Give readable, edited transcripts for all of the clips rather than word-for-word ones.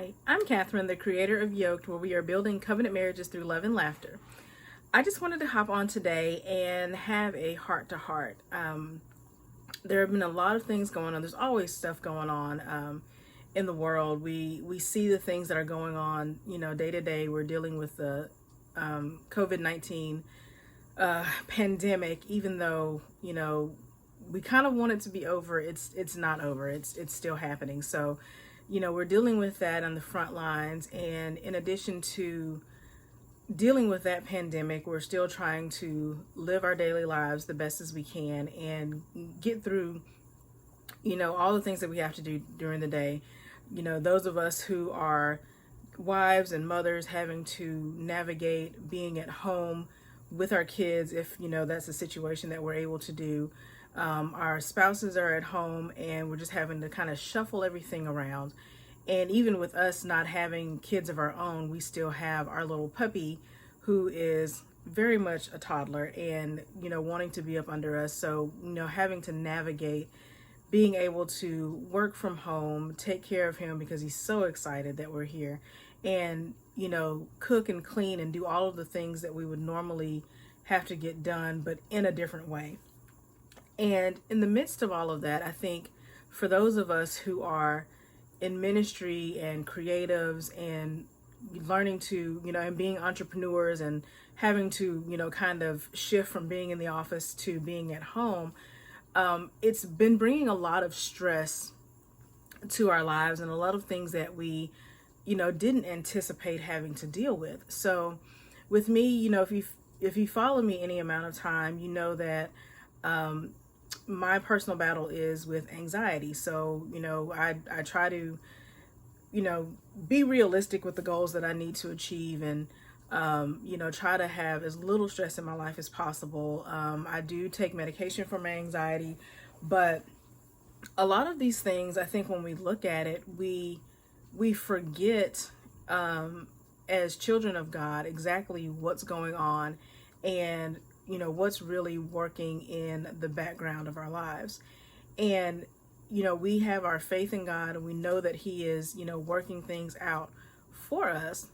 Hi, I'm Catherine, the creator of Yoked, where we are building covenant marriages through love and laughter. I just wanted to hop on today and have a heart-to-heart. There have been a lot of things going on. There's always stuff going on in the world. We see the things that are going on, day to day. We're dealing with the COVID-19 pandemic, even though, we kind of want it to be over. It's not over. It's still happening. So, we're dealing with that on the front lines. And in addition to dealing with that pandemic, we're still trying to live our daily lives the best as we can and get through, all the things that we have to do during the day. Those of us who are wives and mothers having to navigate being at home with our kids, if, that's a situation that we're able to do. Our spouses are at home and we're just having to kind of shuffle everything around. And even with us not having kids of our own, we still have our little puppy who is very much a toddler and, wanting to be up under us. So, having to navigate being able to work from home, take care of him because he's so excited that we're here, and, cook and clean and do all of the things that we would normally have to get done, but in a different way. And in the midst of all of that, I think for those of us who are in ministry and creatives and learning to, and being entrepreneurs and having to, kind of shift from being in the office to being at home, it's been bringing a lot of stress to our lives and a lot of things that we, didn't anticipate having to deal with. So with me, if you follow me any amount of time, you know that my personal battle is with anxiety. So, I try to, be realistic with the goals that I need to achieve and, try to have as little stress in my life as possible. I do take medication for my anxiety, but a lot of these things, I think when we look at it, we forget, as children of God, exactly what's going on and what's really working in the background of our lives. And, we have our faith in God and we know that He is, working things out for us.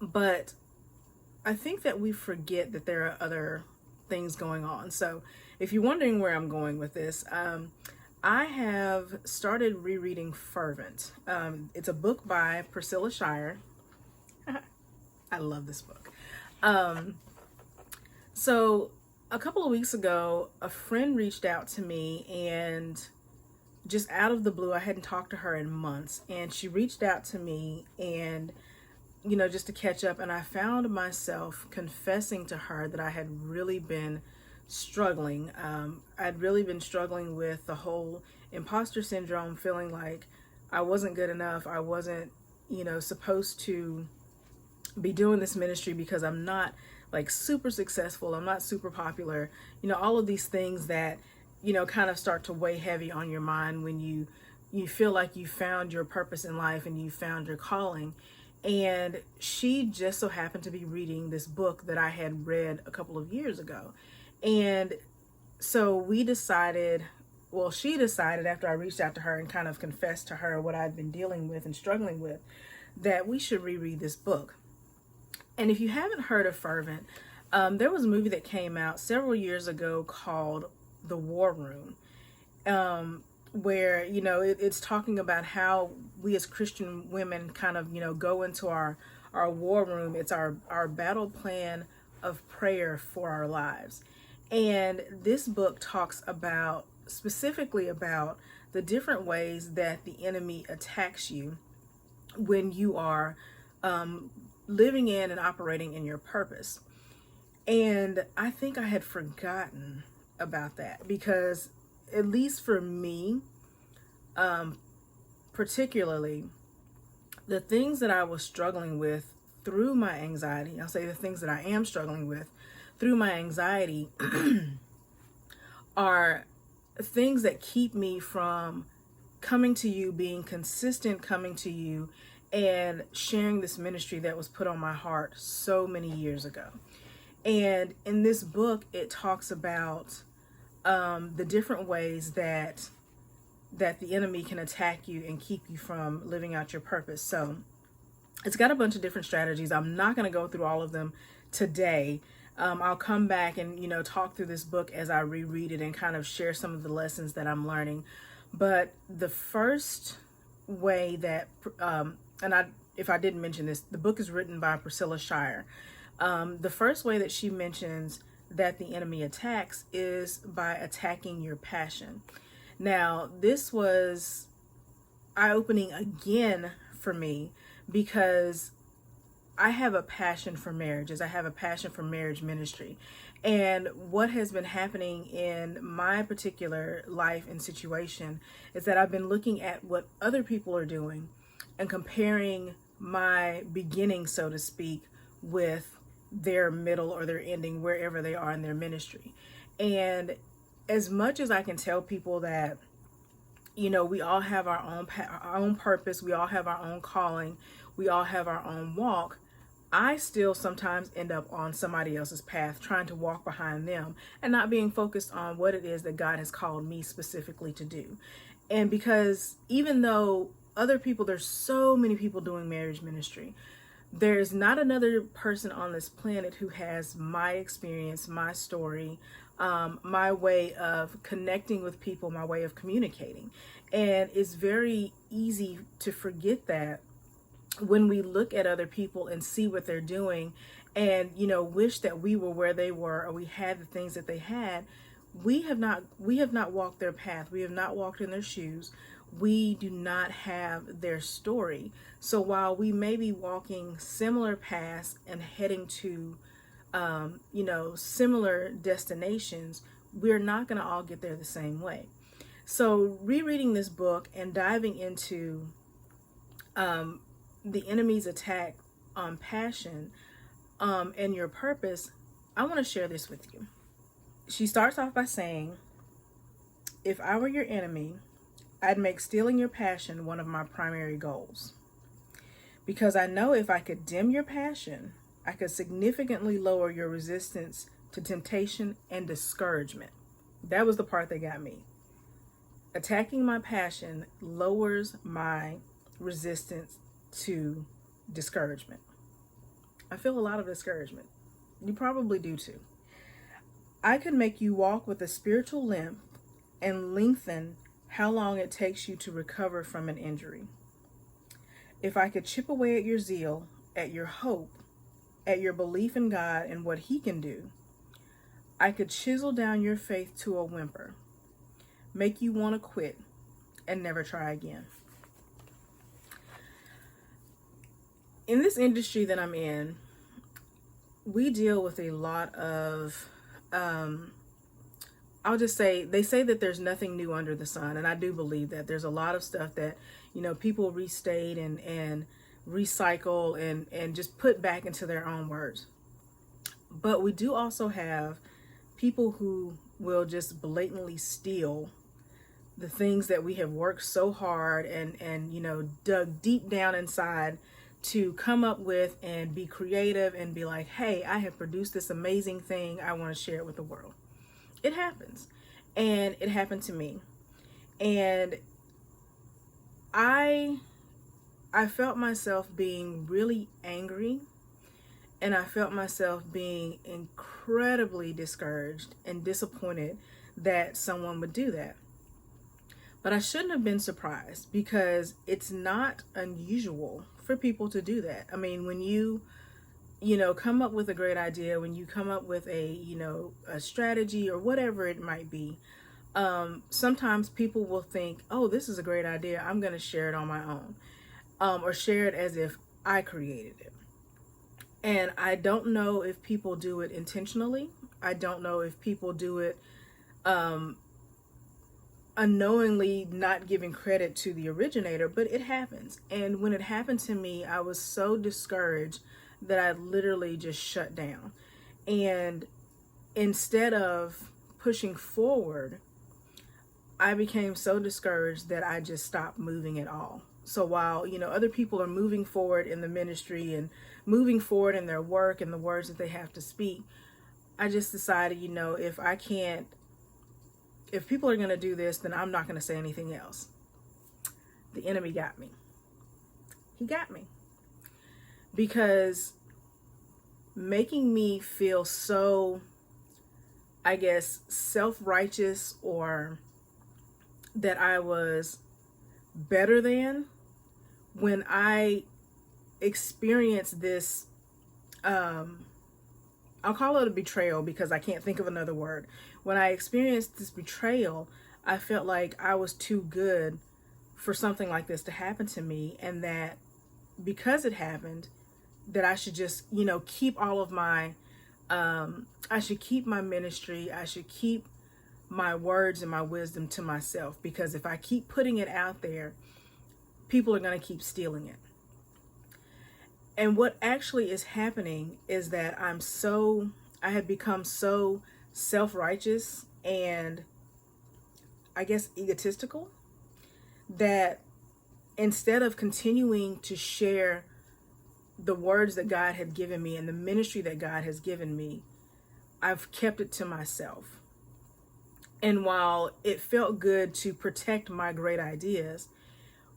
But I think that we forget that there are other things going on. So if you're wondering where I'm going with this, I have started rereading Fervent. It's a book by Priscilla Shirer. I love this book. So a couple of weeks ago, a friend reached out to me and just out of the blue, I hadn't talked to her in months, and she reached out to me and, just to catch up. And I found myself confessing to her that I had really been struggling. I'd really been struggling with the whole imposter syndrome, feeling like I wasn't good enough. I wasn't, supposed to be doing this ministry because I'm not like super successful. I'm not super popular. All of these things that, kind of start to weigh heavy on your mind when you feel like you found your purpose in life and you found your calling. And she just so happened to be reading this book that I had read a couple of years ago. And so she decided after I reached out to her and kind of confessed to her what I'd been dealing with and struggling with, that we should reread this book. And if you haven't heard of Fervent, there was a movie that came out several years ago called The War Room, where, it's talking about how we as Christian women kind of, go into our war room. It's our battle plan of prayer for our lives. And this book talks specifically about the different ways that the enemy attacks you when you are living in and operating in your purpose. And I think I had forgotten about that because, at least for me, particularly, the things that I was struggling with through my anxiety, I'll say the things that I am struggling with through my anxiety are things that keep me from coming to you, being consistent, coming to you and sharing this ministry that was put on my heart so many years ago. And in this book, it talks about the different ways that that the enemy can attack you and keep you from living out your purpose. So it's got a bunch of different strategies. I'm not going to go through all of them today. I'll come back and, talk through this book as I reread it and kind of share some of the lessons that I'm learning. But the first way that, if I didn't mention this, the book is written by Priscilla Shirer. The first way that she mentions that the enemy attacks is by attacking your passion. Now, this was eye-opening again for me because I have a passion for marriages. I have a passion for marriage ministry. And what has been happening in my particular life and situation is that I've been looking at what other people are doing and comparing my beginning, so to speak, with their middle or their ending, wherever they are in their ministry. And as much as I can tell people that, we all have our own purpose, we all have our own calling, we all have our own walk, I still sometimes end up on somebody else's path, trying to walk behind them and not being focused on what it is that God has called me specifically to do. And because even though other people, there's so many people doing marriage ministry, there's not another person on this planet who has my experience, my story, my way of connecting with people, my way of communicating. And it's very easy to forget that when we look at other people and see what they're doing and, wish that we were where they were or we had the things that they had. We have not walked their path. We have not walked in their shoes. We do not have their story. So while we may be walking similar paths and heading to, similar destinations, we're not going to all get there the same way. So rereading this book and diving into the enemy's attack on passion and your purpose, I want to share this with you. She starts off by saying, if I were your enemy, I'd make stealing your passion one of my primary goals. Because I know if I could dim your passion, I could significantly lower your resistance to temptation and discouragement. That was the part that got me. Attacking my passion lowers my resistance to discouragement. I feel a lot of discouragement. You probably do too. I could make you walk with a spiritual limp and lengthen how long it takes you to recover from an injury. If I could chip away at your zeal, at your hope, at your belief in God and what He can do, I could chisel down your faith to a whimper, make you want to quit and never try again. In this industry that I'm in, we deal with a lot of, I'll just say, they say that there's nothing new under the sun. And I do believe that there's a lot of stuff that, people restate and recycle and just put back into their own words. But we do also have people who will just blatantly steal the things that we have worked so hard and dug deep down inside to come up with and be creative and be like, hey, I have produced this amazing thing. I want to share it with the world. It happens. And it happened to me. And I felt myself being really angry, and I felt myself being incredibly discouraged and disappointed that someone would do that. But I shouldn't have been surprised because it's not unusual for people to do that. I mean, when you come up with a great idea, when you come up with a strategy or whatever it might be, sometimes people will think, oh, this is a great idea, I'm going to share it on my own, or share it as if I created it. And I don't know if people do it intentionally. I don't know if people do it unknowingly, not giving credit to the originator, but it happens. And when it happened to me, I was so discouraged that I literally just shut down. And instead of pushing forward, I became so discouraged that I just stopped moving at all. So while, other people are moving forward in the ministry and moving forward in their work and the words that they have to speak, I just decided, if I can't if people are going to do this, then I'm not going to say anything else. The enemy got me. He got me. Because making me feel so, I guess, self-righteous, or that I was better than, when I experienced this, I'll call it a betrayal because I can't think of another word. When I experienced this betrayal, I felt like I was too good for something like this to happen to me, and that because it happened, that I should just, keep all of my, I should keep my ministry, I should keep my words and my wisdom to myself, because if I keep putting it out there, people are going to keep stealing it. And what actually is happening is that I have become so self-righteous and, I guess, egotistical, that instead of continuing to share the words that God had given me and the ministry that God has given me, I've kept it to myself. And while it felt good to protect my great ideas,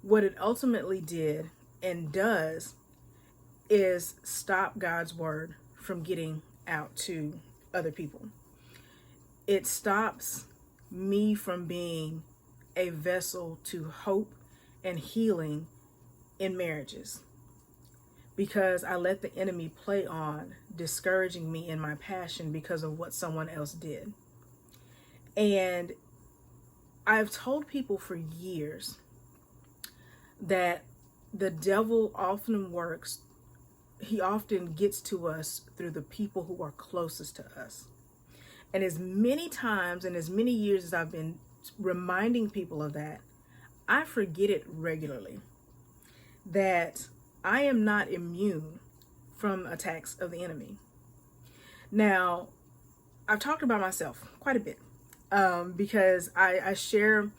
what it ultimately did and does is stop God's word from getting out to other people. It stops me from being a vessel to hope and healing in marriages, because I let the enemy play on discouraging me in my passion because of what someone else did. And I've told people for years that the devil often works, he often gets to us through the people who are closest to us. And as many times and as many years as I've been reminding people of that, I forget it regularly, that I am not immune from attacks of the enemy. Now, I've talked about myself quite a bit because I share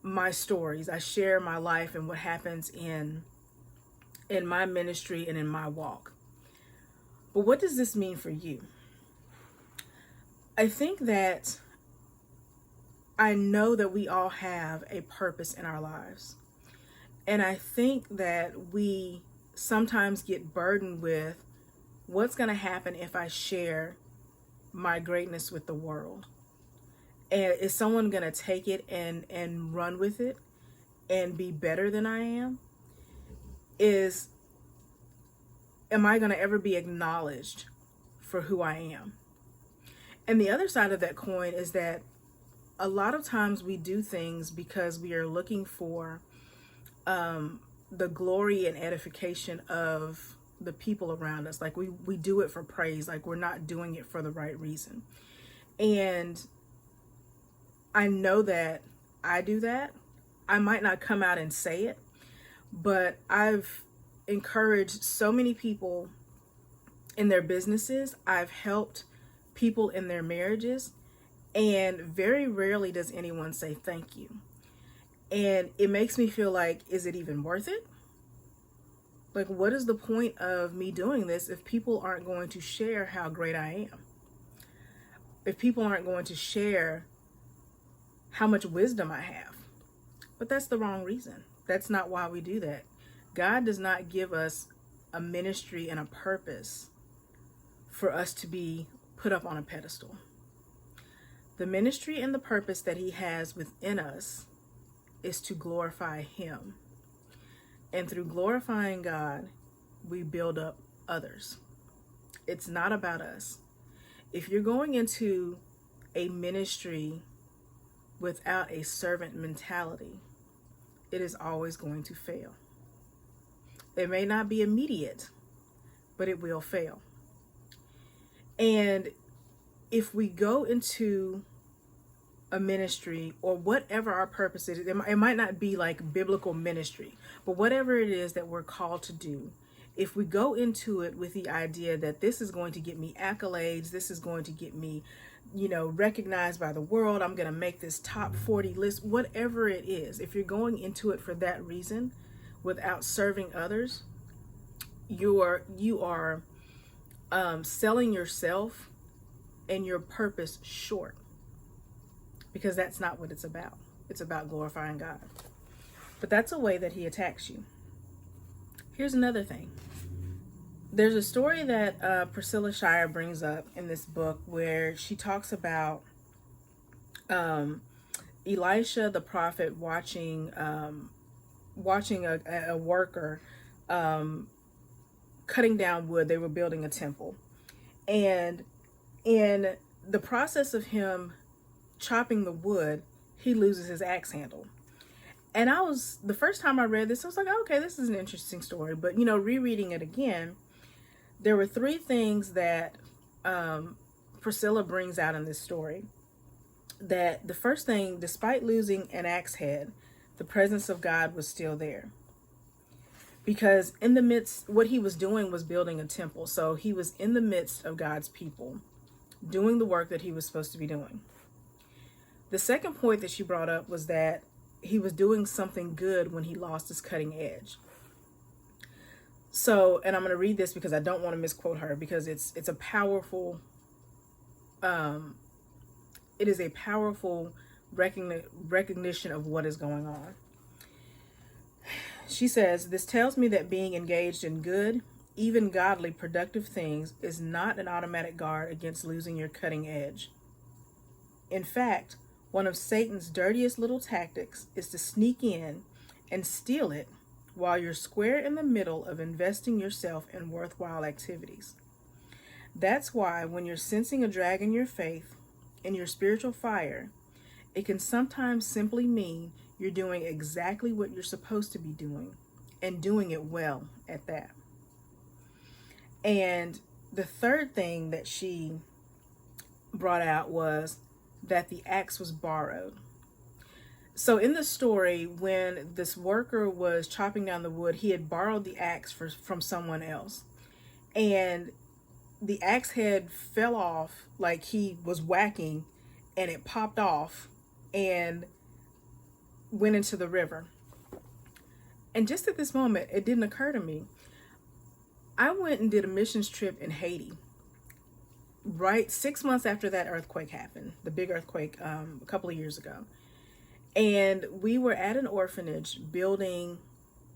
my stories, I share my life and what happens in my ministry and in my walk. But what does this mean for you? I think that I know that we all have a purpose in our lives. And I think that we sometimes get burdened with what's going to happen if I share my greatness with the world. And is someone going to take it and run with it and be better than I am? Am I going to ever be acknowledged for who I am? And the other side of that coin is that a lot of times we do things because we are looking for the glory and edification of the people around us. Like we do it for praise, like we're not doing it for the right reason. And I know that I do that. I might not come out and say it, but I've encouraged so many people in their businesses. I've helped people in their marriages, and very rarely does anyone say thank you. And it makes me feel like, is it even worth it? Like, what is the point of me doing this if people aren't going to share how great I am? If people aren't going to share how much wisdom I have? But that's the wrong reason. That's not why we do that. God does not give us a ministry and a purpose for us to be put up on a pedestal. The ministry and the purpose that he has within us is to glorify him. And through glorifying God, we build up others. It's not about us. If you're going into a ministry without a servant mentality, it is always going to fail. It may not be immediate, but it will fail. And if we go into a ministry or whatever our purpose is, it might not be like biblical ministry, but whatever it is that we're called to do, if we go into it with the idea that this is going to get me accolades, this is going to get me, recognized by the world, I'm going to make this top 40 list, whatever it is, if you're going into it for that reason without serving others, you are selling yourself and your purpose short. because that's not what it's about. It's about glorifying God. But that's a way that he attacks you. Here's another thing. There's a story that Priscilla Shirer brings up in this book where she talks about Elisha the prophet watching a worker cutting down wood. They were building a temple, and in the process of him chopping the wood, he loses his axe handle. And the first time I read this, I was like, okay, this is an interesting story. But, rereading it again, there were three things that Priscilla brings out in this story. That the first thing, despite losing an axe head, the presence of God was still there. Because in the midst, what he was doing was building a temple. So he was in the midst of God's people, doing the work that he was supposed to be doing. The second point that she brought up was that he was doing something good when he lost his cutting edge. So, and I'm going to read this because I don't want to misquote her, because it's a powerful, it is a powerful recognition of what is going on. She says, "This tells me that being engaged in good, even godly, productive things is not an automatic guard against losing your cutting edge. In fact, one of Satan's dirtiest little tactics is to sneak in and steal it while you're square in the middle of investing yourself in worthwhile activities. That's why when you're sensing a drag in your faith, in your spiritual fire, it can sometimes simply mean you're doing exactly what you're supposed to be doing, and doing it well at that." And the third thing that she brought out was that the axe was borrowed. So in the story, when this worker was chopping down the wood, he had borrowed the axe from someone else. And the axe head fell off, like he was whacking, and it popped off and went into the river. And just at this moment, it didn't occur to me. I went and did a missions trip in Haiti, right 6 months after that earthquake happened, the big earthquake a couple of years ago. And we were at an orphanage rebuilding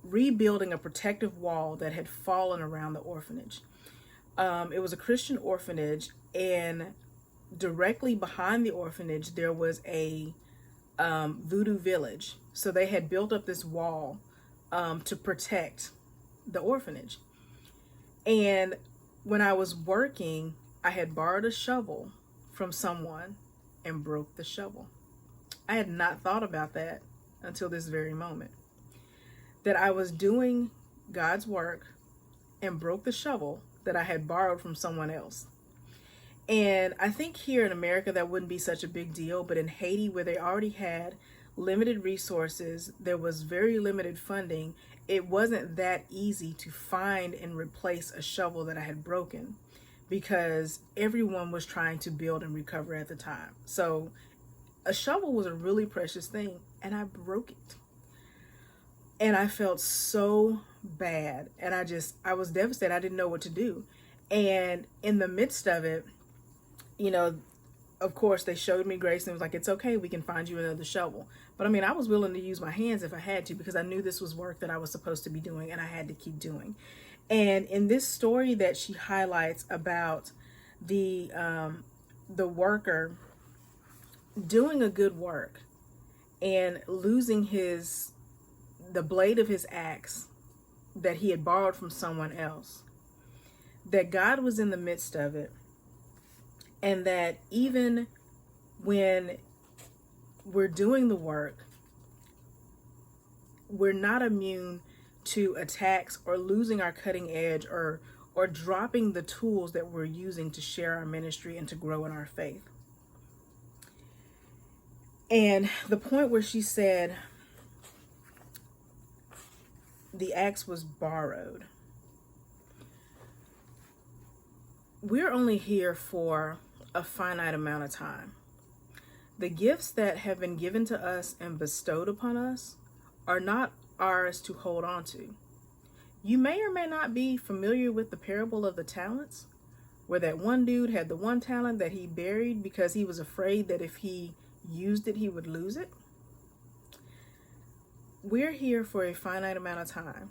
a protective wall that had fallen around the orphanage. It was a Christian orphanage, and directly behind the orphanage there was a voodoo village. So they had built up this wall to protect the orphanage. And when I was working, I had borrowed a shovel from someone and broke the shovel. I had not thought about that until this very moment. That I was doing God's work and broke the shovel that I had borrowed from someone else. And I think here in America that wouldn't be such a big deal, but in Haiti, where they already had limited resources, there was very limited funding, it wasn't that easy to find and replace a shovel that I had broken, because everyone was trying to build and recover at the time. So a shovel was a really precious thing, and I broke it. And I felt so bad, and I was devastated. I didn't know what to do. And in the midst of it, of course, they showed me grace and was like, it's okay, we can find you another shovel. But I was willing to use my hands if I had to, because I knew this was work that I was supposed to be doing and I had to keep doing. And in this story that she highlights about the worker doing a good work and losing the blade of his axe that he had borrowed from someone else, that God was in the midst of it, and that even when we're doing the work, we're not immune to attacks or losing our cutting edge or dropping the tools that we're using to share our ministry and to grow in our faith. And the point where she said the axe was borrowed, we're only here for a finite amount of time. The gifts that have been given to us and bestowed upon us are not ours to hold on to. You may or may not be familiar with the parable of the talents, where that one dude had the one talent that he buried because he was afraid that if he used it, he would lose it. We're here for a finite amount of time.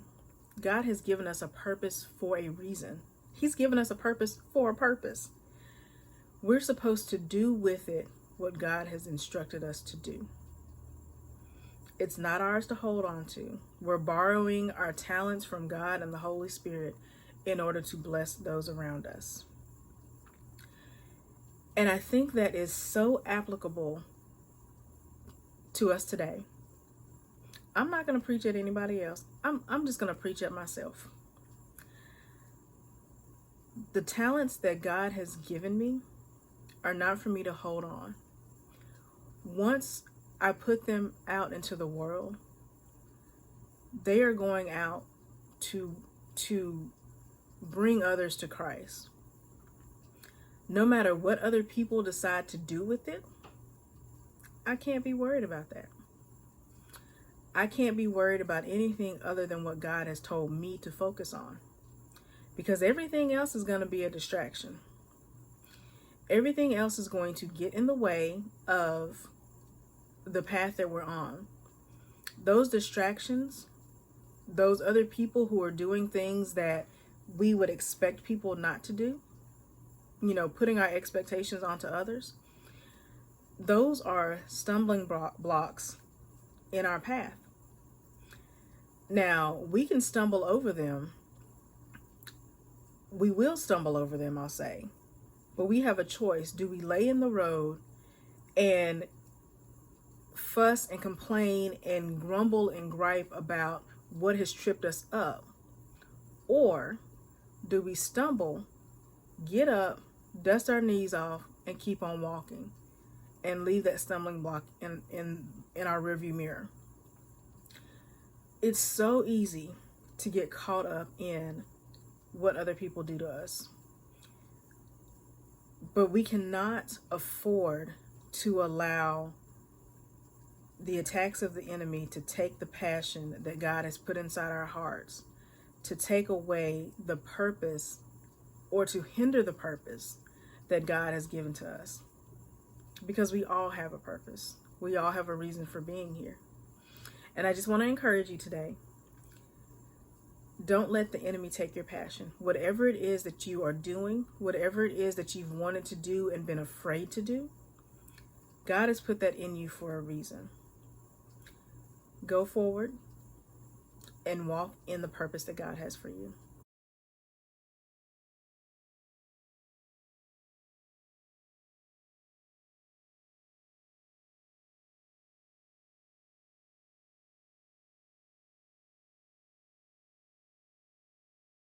God has given us a purpose for a reason. He's given us a purpose for a purpose. We're supposed to do with it what God has instructed us to do. It's not ours to hold on to. We're borrowing our talents from God and the Holy Spirit in order to bless those around us. And I think that is so applicable to us today. I'm not going to preach at anybody else. I'm just going to preach at myself. The talents that God has given me are not for me to hold on. Once I put them out into the world, they are going out to bring others to Christ. No matter what other people decide to do with it, I can't be worried about that. I can't be worried about anything other than what God has told me to focus on. Because everything else is going to be a distraction. Everything else is going to get in the way of the path that we're on. Those distractions, those other people who are doing things that we would expect people not to do, putting our expectations onto others, those are stumbling blocks in our path. Now, we can stumble over them. We will stumble over them, I'll say. But we have a choice. Do we lay in the road and fuss and complain and grumble and gripe about what has tripped us up? Or do we stumble, get up, dust our knees off, and keep on walking and leave that stumbling block in our rearview mirror? It's so easy to get caught up in what other people do to us. But we cannot afford to allow the attacks of the enemy to take the passion that God has put inside our hearts, to take away the purpose or to hinder the purpose that God has given to us. Because we all have a purpose. We all have a reason for being here. And I just want to encourage you today. Don't let the enemy take your passion. Whatever it is that you are doing, whatever it is that you've wanted to do and been afraid to do, God has put that in you for a reason. Go forward and walk in the purpose that God has for you.